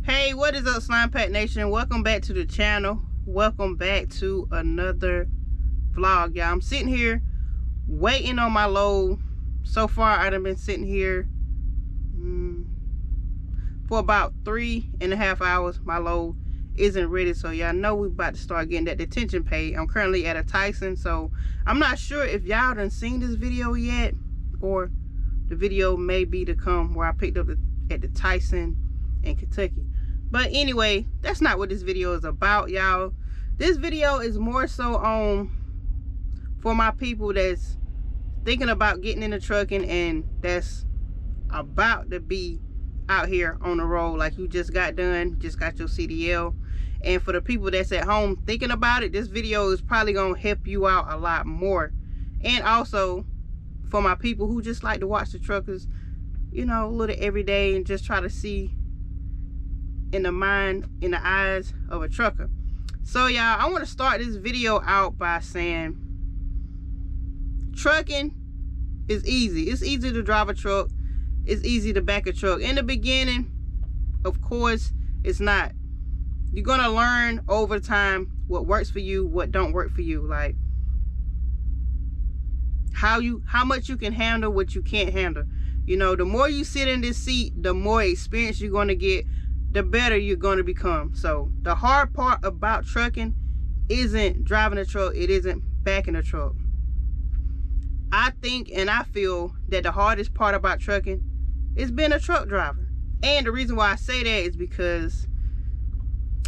Hey, what is up, Slime Pack Nation? Welcome back to the channel. Welcome back to another vlog, y'all. I'm sitting here waiting on my load. So far, I've been sitting here for about 3.5 hours. My load isn't ready, so y'all know we're about to start getting that detention pay. I'm currently at a Tyson, so I'm not sure if y'all done seen this video yet, or the video may be to come where I picked up at the Tyson in Kentucky. But anyway, that's not what this video is about, y'all. This video is more so on for my people that's thinking about getting into trucking and that's about to be out here on the road, like you just got done, just got your CDL. And for the people that's at home thinking about it, this video is probably gonna help you out a lot more. And also for my people who just like to watch the truckers, you know, a little every day and just try to see in the eyes of a trucker. So y'all, I want to start this video out by saying trucking is easy. It's easy to drive a truck. It's easy to back a truck. In the beginning, of course, it's not. You're gonna learn over time what works for you, what don't work for you, like how much you can handle, what you can't handle. You know, the more you sit in this seat, the more experience you're gonna get, the better you're going to become. So the hard part about trucking isn't driving a truck, it isn't backing a truck. I think and I feel that the hardest part about trucking is being a truck driver. And the reason why I say that is because,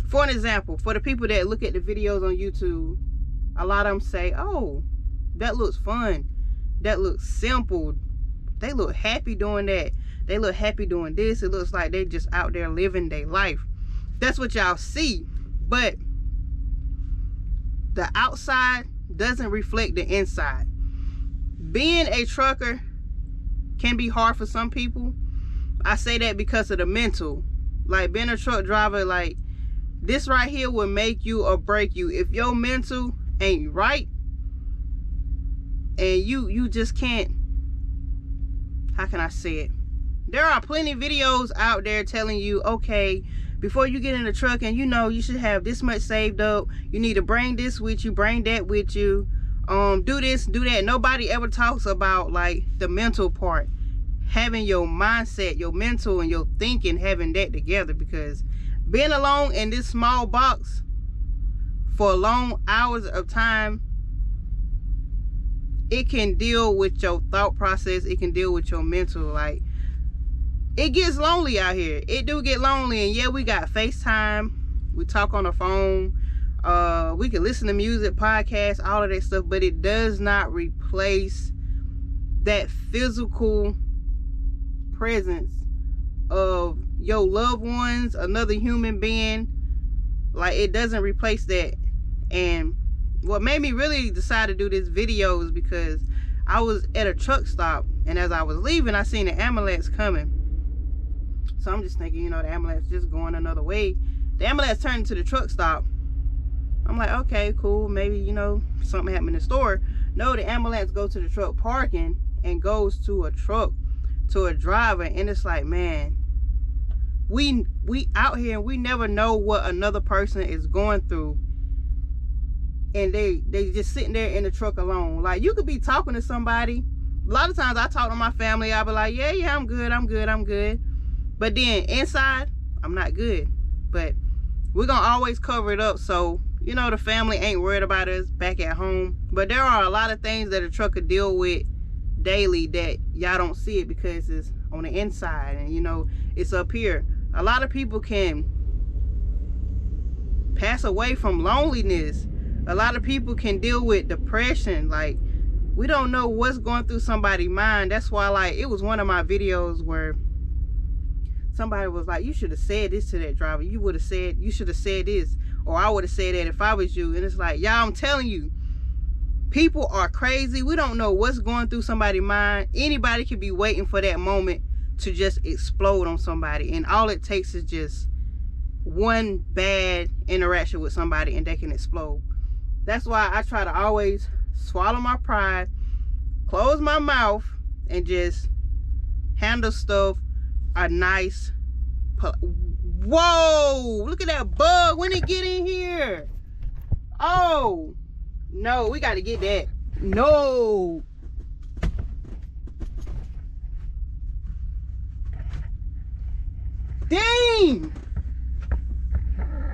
for an example, for the people that look at the videos on YouTube, a lot of them say, oh, that looks fun, that looks simple, they look happy doing that, they look happy doing this, it looks like they just out there living their life. That's what y'all see, but the outside doesn't reflect the inside. Being a trucker can be hard for some people. I say that because of the mental. Like, being a truck driver, like, this right here will make you or break you. If your mental ain't right and you just can't, how can I say it? There are plenty of videos out there telling you, okay, before you get in the truck, and you know you should have this much saved up, you need to bring this with you, bring that with you, do this, do that. Nobody ever talks about like the mental part, having your mindset, your mental and your thinking, having that together. Because being alone in this small box for long hours of time, it can deal with your thought process, it can deal with your mental. Like, it gets lonely out here. It do get lonely. And yeah, we got FaceTime, we talk on the phone, we can listen to music, podcasts, all of that stuff, but it does not replace that physical presence of your loved ones, another human being. Like, it doesn't replace that. And what made me really decide to do this video is because I was at a truck stop, and as I was leaving, I seen the ambulance coming. So I'm just thinking, you know, the ambulance just going another way. The ambulance turned to the truck stop. I'm like, okay, cool, maybe, you know, something happened in the store. No, the ambulance goes to the truck parking and goes to a truck, to a driver. And it's like, man, we out here and we never know what another person is going through. And they just sitting there in the truck alone. Like, you could be talking to somebody. A lot of times I talk to my family, I'll be like, yeah, I'm good. But then inside, I'm not good. But we're gonna always cover it up, so you know the family ain't worried about us back at home. But there are a lot of things that a trucker deal with daily that y'all don't see it because it's on the inside, and you know it's up here. A lot of people can pass away from loneliness. A lot of people can deal with depression. Like, we don't know what's going through somebody's mind. That's why, like, it was one of my videos where somebody was like, you should have said this to that driver, you should have said this, or I would have said that if I was you. And it's like, y'all, I'm telling you, people are crazy. We don't know what's going through somebody's mind. Anybody could be waiting for that moment to just explode on somebody, and all it takes is just one bad interaction with somebody and they can explode. That's why I try to always swallow my pride, close my mouth, and just handle stuff a nice Whoa, look at that bug. When it get in here? Oh, no, we got to get that. No. Dang.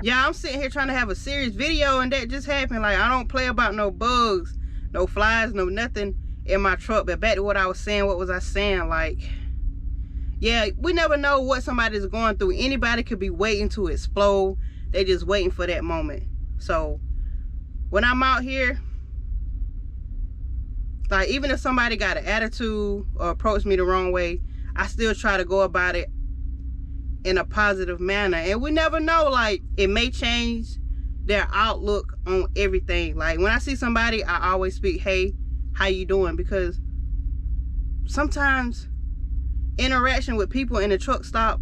Yeah, I'm sitting here trying to have a serious video and that just happened. Like, I don't play about no bugs, no flies, no nothing in my truck. But back to what I was saying, what was I saying? Like, yeah, we never know what somebody's going through. Anybody could be waiting to explode. They just waiting for that moment. So when I'm out here, like, even if somebody got an attitude or approached me the wrong way, I still try to go about it in a positive manner. And we never know, like, it may change their outlook on everything. Like, when I see somebody, I always speak, hey, how you doing? Because sometimes interaction with people in the truck stop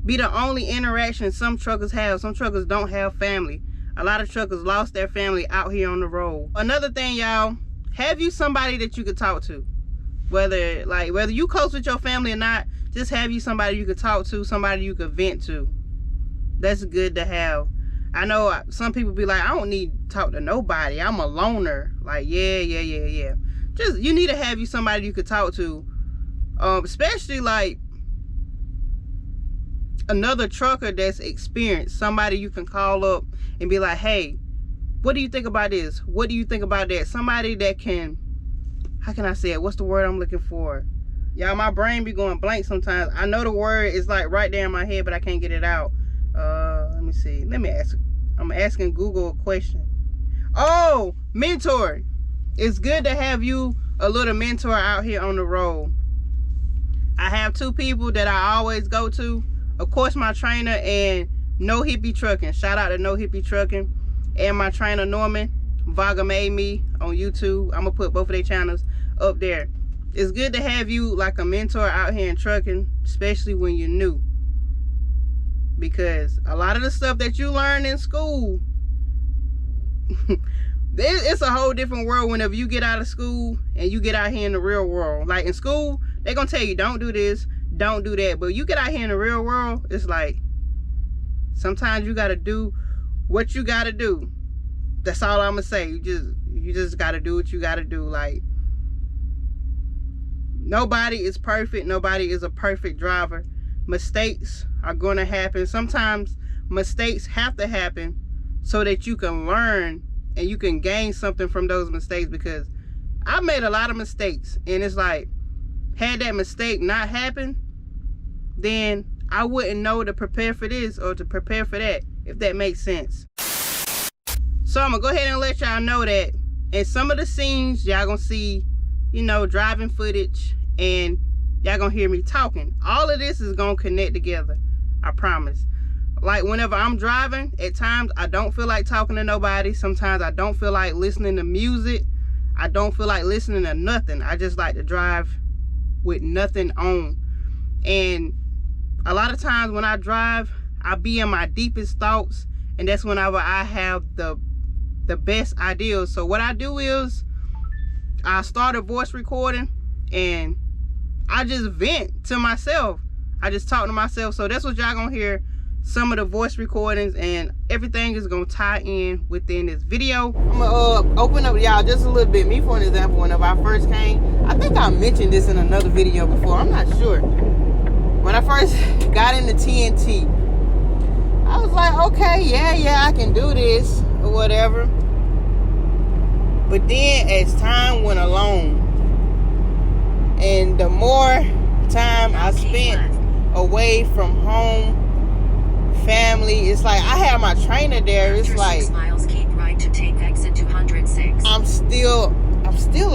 be the only interaction some truckers have. Some truckers don't have family. A lot of truckers lost their family out here on the road. Another thing, y'all, have you somebody that you could talk to? Whether you close with your family or not, just have you somebody you could talk to, somebody you could vent to. That's good to have. I know some people be like, I don't need to talk to nobody. I'm a loner. Like, yeah. Just, you need to have you somebody you could talk to. Especially like another trucker that's experienced. Somebody you can call up and be like, hey, what do you think about this? What do you think about that? Somebody that can, how can I say it? What's the word I'm looking for? Y'all, my brain be going blank sometimes. I know the word is like right there in my head, but I can't get it out. Let me see. Let me ask. I'm asking Google a question. Oh, mentor. It's good to have you a little mentor out here on the road. I have two people that I always go to. Of course, my trainer and No Hippie Trucking. Shout out to No Hippie Trucking. And my trainer, Norman. Vaga Made Me on YouTube. I'm going to put both of their channels up there. It's good to have you like a mentor out here in trucking, especially when you're new. Because a lot of the stuff that you learn in school, it's a whole different world whenever you get out of school and you get out here in the real world. Like in school, they're going to tell you, don't do this, don't do that. But you get out here in the real world, it's like, sometimes you got to do what you got to do. That's all I'm going to say. You just got to do what you got to do. Like, nobody is perfect. Nobody is a perfect driver. Mistakes are going to happen. Sometimes mistakes have to happen so that you can learn and you can gain something from those mistakes. Because I made a lot of mistakes, and it's like, had that mistake not happened, then I wouldn't know to prepare for this or to prepare for that, if that makes sense. So I'm gonna go ahead and let y'all know that in some of the scenes, y'all gonna see, you know, driving footage, and y'all gonna hear me talking. All of this is gonna connect together, I promise. Like, whenever I'm driving, at times I don't feel like talking to nobody. Sometimes I don't feel like listening to music. I don't feel like listening to nothing. I just like to drive with nothing on. And a lot of times when I drive, I be in my deepest thoughts, and that's whenever I have the best ideas. So what I do is I start a voice recording and I just vent to myself. I just talk to myself. So that's what y'all gonna hear, some of the voice recordings, and everything is gonna tie in within this video. I'm gonna open up y'all just a little bit. Me, for an example, whenever I first came, I think I mentioned this in another video before, I'm not sure. When I first got into TNT, I was like, okay, yeah, I can do this or whatever. But then as time went along, and the more time I spent away from home, family, it's like I have my trainer there. It's like, miles, keep right to take exit 206. I'm still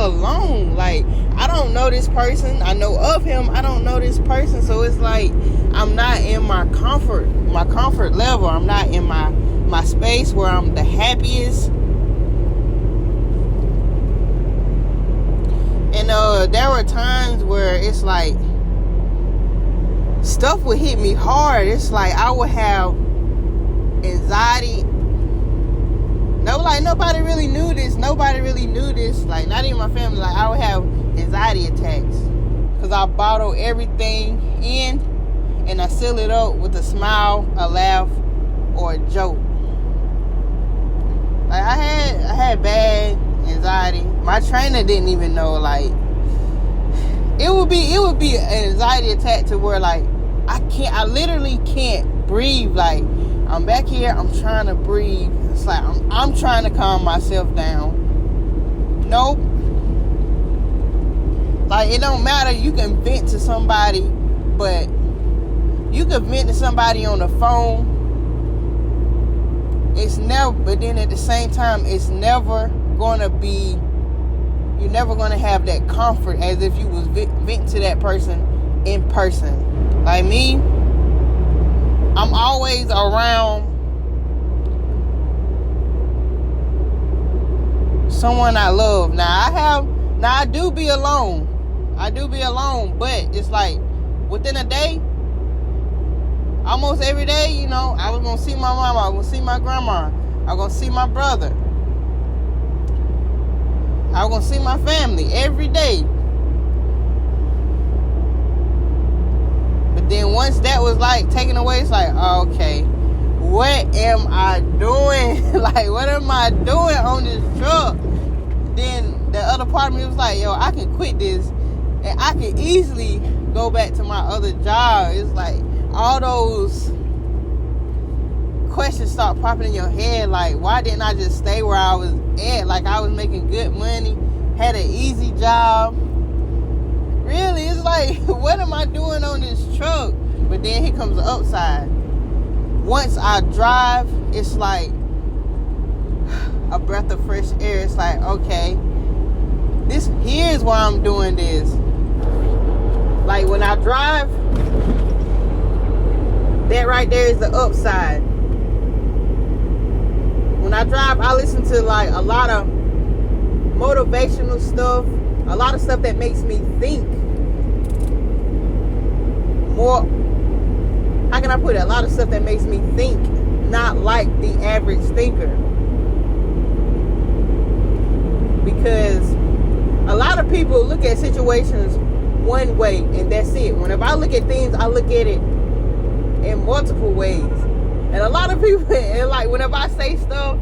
alone. Like, I don't know this person. I know of him. I don't know this person. So it's like I'm not in my comfort level. I'm not in my space where I'm the happiest. And there were times where it's like stuff would hit me hard. It's like I would have anxiety. No, like nobody really knew this. Like, not even my family. Like, I would have anxiety attacks because I bottle everything in, and I seal it up with a smile, a laugh, or a joke. Like I had bad anxiety. My trainer didn't even know. Like it would be an anxiety attack to where like I literally can't breathe. Like I'm back here, I'm trying to breathe. It's like I'm trying to calm myself down. Nope. Like it don't matter. You can vent to somebody, but you can vent to somebody on the phone. It's never, but then at the same time, it's never gonna be. You're never gonna have that comfort as if you was vent to that person in person. Like me, I'm always around someone I love. Now I do be alone. But it's like within a day, almost every day, you know, I was gonna see my mama, I was gonna see my grandma, I was gonna see my brother, I was gonna see my family every day. But then once that was like taken away, it's like, okay, what am I doing? Like, what am I doing on this truck? Then the other part of me was like, yo, I can quit this and I can easily go back to my other job. It's like all those questions start popping in your head. Like, why didn't I just stay where I was at? Like, I was making good money, had an easy job. Really, it's like, what am I doing on this truck? But then here comes the upside. Once I drive, it's like a breath of fresh air. It's like, okay, here's why I'm doing this. Like when I drive, that right there is the upside. When I drive, I listen to like a lot of motivational stuff, a lot of stuff that makes me think more. How can I put it? A lot of stuff that makes me think, not like the average thinker. Because a lot of people look at situations one way and that's it. Whenever I look at things, I look at it in multiple ways. And a lot of people, and like whenever I say stuff,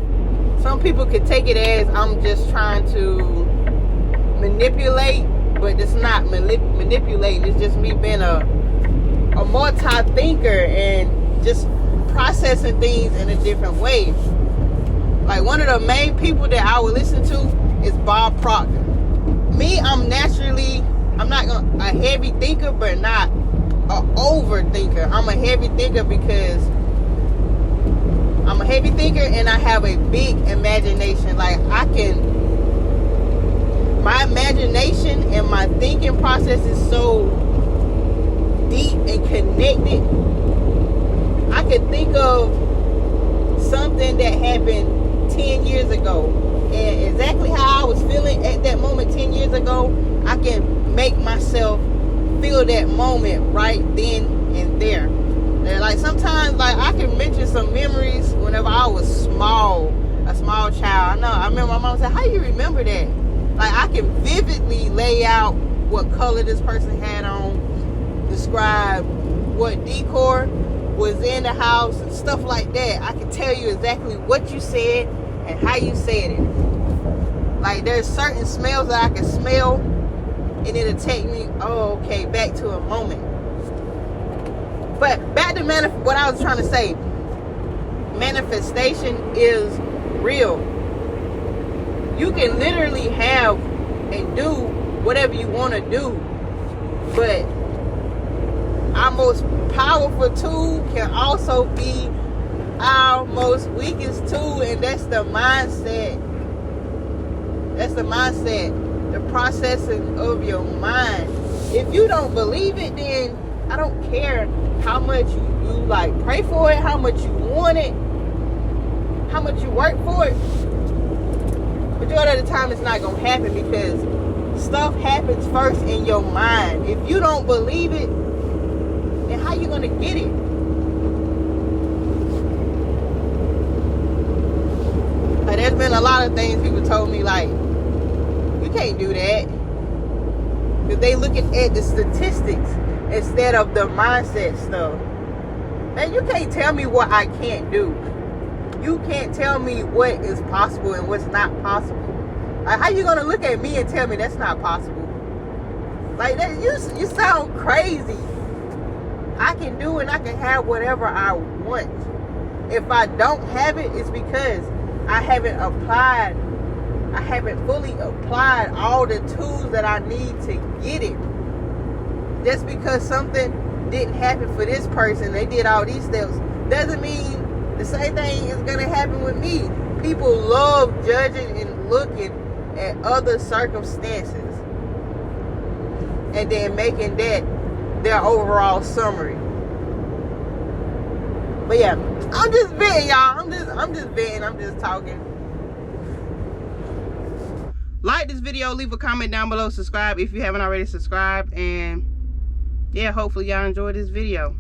some people could take it as I'm just trying to manipulate, but it's not manipulating. It's just me being a multi-thinker and just processing things in a different way. Like one of the main people that I would listen to is Bob Proctor. Me, I'm not a heavy thinker, but not an overthinker. I'm a heavy thinker because I'm a heavy thinker and I have a big imagination. Like my imagination and my thinking process is so deep and connected. I could think of something that happened 10 years ago and exactly how I was feeling at that moment 10 years ago. I can make myself feel that moment right then and there. And like sometimes, like I can mention some memories whenever I was a small child. I remember my mom said, "How you remember that?" Like I can vividly lay out what color this person had on, describe what decor was in the house and stuff like that. I can tell you exactly what you said and how you said it. Like there's certain smells that I can smell and it'll take me, back to a moment. But back to what I was trying to say. Manifestation is real. You can literally have and do whatever you want to do. But our most powerful tool can also be our most weakest tool, and that's the mindset. That's the mindset. The processing of your mind. If you don't believe it, then I don't care how much you like pray for it, how much you want it, how much you work for it. Majority of the time it's not gonna happen because stuff happens first in your mind. If you don't believe it, then how you gonna get it? Like there's been a lot of things people told me like, you can't do that. Because they looking at the statistics. instead of the mindset stuff. Man, you can't tell me what I can't do. You can't tell me what is possible and what's not possible. Like, how you gonna look at me and tell me that's not possible? Like, that, you sound crazy. I can do and I can have whatever I want. If I don't have it, it's because I haven't fully applied all the tools that I need to get it. Just because something didn't happen for this person, they did all these steps, doesn't mean the same thing is going to happen with me. People love judging and looking at other circumstances and then making that their overall summary. But yeah, I'm just venting, y'all. I'm just venting. I'm just talking. Like this video, leave a comment down below, subscribe if you haven't already subscribed, and yeah, hopefully y'all enjoyed this video.